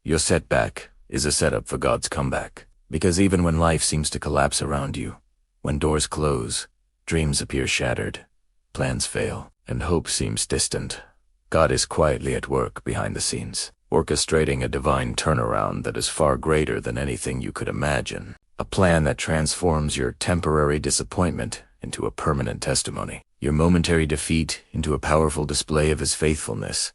Your setback is a setup for God's comeback. Because even when life seems to collapse around you, when doors close, dreams appear shattered, plans fail, and hope seems distant, God is quietly at work behind the scenes, orchestrating a divine turnaround that is far greater than anything you could imagine. A plan that transforms your temporary disappointment into a permanent testimony, your momentary defeat into a powerful display of His faithfulness,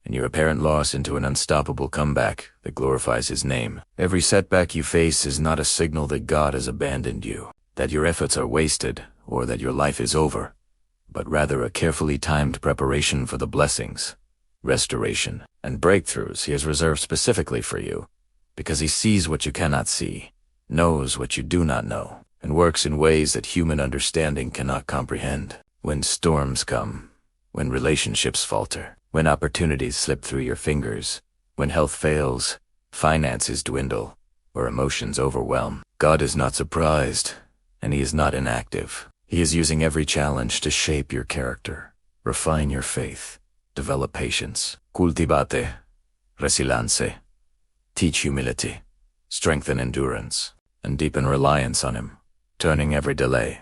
and your apparent loss into an unstoppable comeback that glorifies His name. Every setback you face is not a signal that God has abandoned you, that your efforts are wasted, or that your life is over, but rather a carefully timed preparation for the blessings, restoration, and breakthroughs He has reserved specifically for you, because He sees what you cannot see, knows what you do not know, and works in ways that human understanding cannot comprehend. When storms come, when relationships falter, when opportunities slip through your fingers, when health fails, finances dwindle, or emotions overwhelm, God is not surprised, and He is not inactive. He is using every challenge to shape your character, refine your faith, develop patience, cultivate, resilience, teach humility, strengthen endurance, and deepen reliance on Him, turning every delay,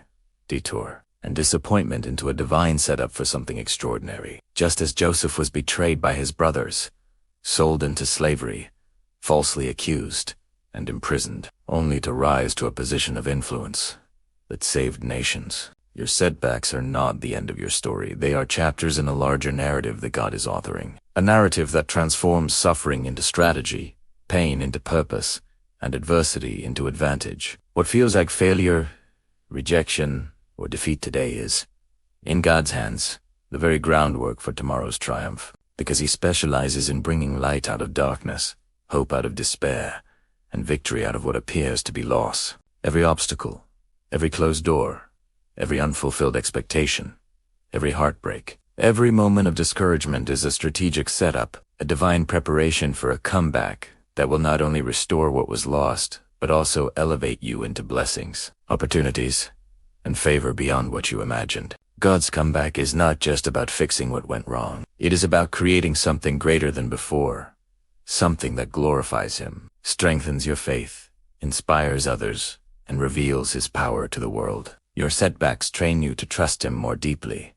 detour, and disappointment into a divine setup for something extraordinary. Just as Joseph was betrayed by his brothers, sold into slavery, falsely accused, and imprisoned, only to rise to a position of influence that saved nations. Your setbacks are not the end of your story. They are chapters in a larger narrative that God is authoring. A narrative that transforms suffering into strategy, pain into purpose, and adversity into advantage. What feels like failure, rejection, or defeat today is, in God's hands, the very groundwork for tomorrow's triumph, because He specializes in bringing light out of darkness, hope out of despair, and victory out of what appears to be loss. Every obstacle, every closed door, every unfulfilled expectation, every heartbreak, every moment of discouragement is a strategic setup, a divine preparation for a comeback that will not only restore what was lost, but also elevate you into blessings, opportunities, and favor beyond what you imagined. God's comeback is not just about fixing what went wrong. It is about creating something greater than before, something that glorifies Him, strengthens your faith, inspires others, and reveals His power to the world. Your setbacks train you to trust Him more deeply,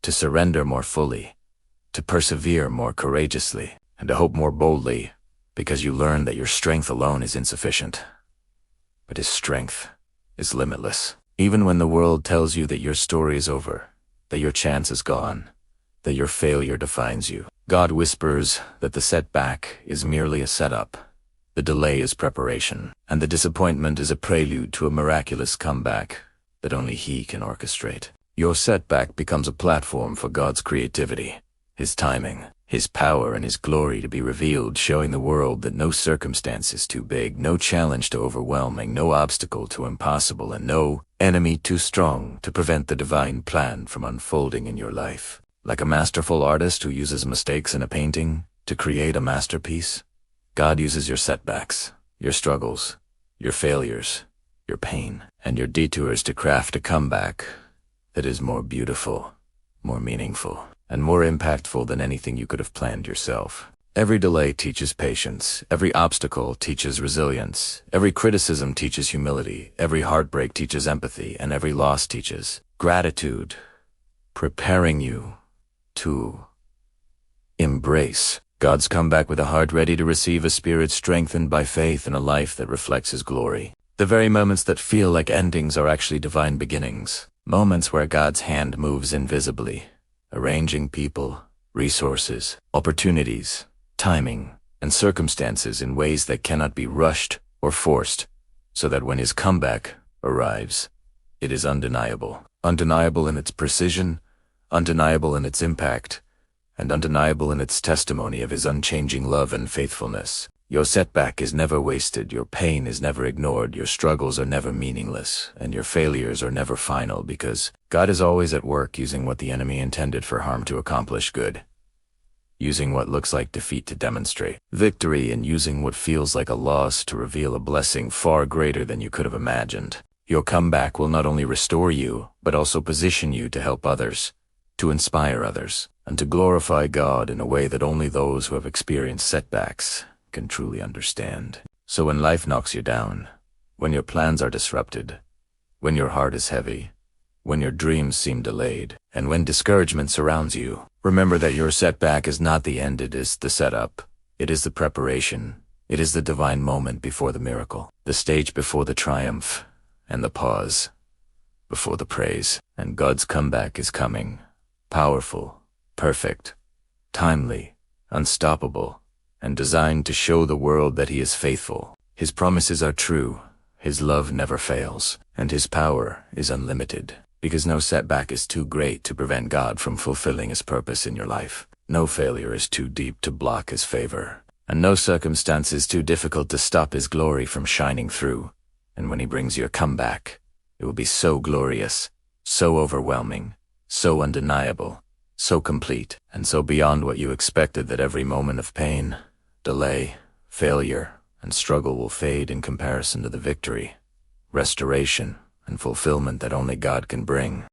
to surrender more fully, to persevere more courageously, and to hope more boldly, because you learn that your strength alone is insufficient, but His strength is limitless. Even when the world tells you that your story is over, that your chance is gone, that your failure defines you, God whispers that the setback is merely a setup, the delay is preparation, and the disappointment is a prelude to a miraculous comeback that only He can orchestrate. Your setback becomes a platform for God's creativity, His timing, His power, and His glory to be revealed, showing the world that no circumstance is too big, no challenge too overwhelming, no obstacle too impossible, and no enemy too strong to prevent the divine plan from unfolding in your life. Like a masterful artist who uses mistakes in a painting to create a masterpiece, God uses your setbacks, your struggles, your failures, your pain, and your detours to craft a comeback that is more beautiful, more meaningful, and more impactful than anything you could have planned yourself. Every delay teaches patience, every obstacle teaches resilience, every criticism teaches humility, every heartbreak teaches empathy, and every loss teaches gratitude, preparing you to embrace God's comeback with a heart ready to receive, a spirit strengthened by faith, and a life that reflects His glory. The very moments that feel like endings are actually divine beginnings, moments where God's hand moves invisibly, arranging people, resources, opportunities, timing, and circumstances in ways that cannot be rushed or forced, so that when His comeback arrives, it is undeniable. Undeniable in its precision, undeniable in its impact, and undeniable in its testimony of His unchanging love and faithfulness. Your setback is never wasted, your pain is never ignored, your struggles are never meaningless, and your failures are never final, because God is always at work using what the enemy intended for harm to accomplish good, using what looks like defeat to demonstrate victory, and using what feels like a loss to reveal a blessing far greater than you could have imagined. Your comeback will not only restore you, but also position you to help others, to inspire others, and to glorify God in a way that only those who have experienced setbacks can truly understand. So when life knocks you down, when your plans are disrupted, when your heart is heavy, when your dreams seem delayed, and when discouragement surrounds you, remember that your setback is not the end, it is the setup. It is the preparation. It is the divine moment before the miracle, the stage before the triumph, and the pause before the praise. And God's comeback is coming. Powerful, perfect, timely, unstoppable, and designed to show the world that He is faithful. His promises are true, His love never fails, and His power is unlimited. Because no setback is too great to prevent God from fulfilling His purpose in your life. No failure is too deep to block His favor. And no circumstance is too difficult to stop His glory from shining through. And when He brings you a comeback, it will be so glorious, so overwhelming, so undeniable, so complete, and so beyond what you expected that every moment of pain, delay, failure, and struggle will fade in comparison to the victory, restoration, and fulfillment that only God can bring.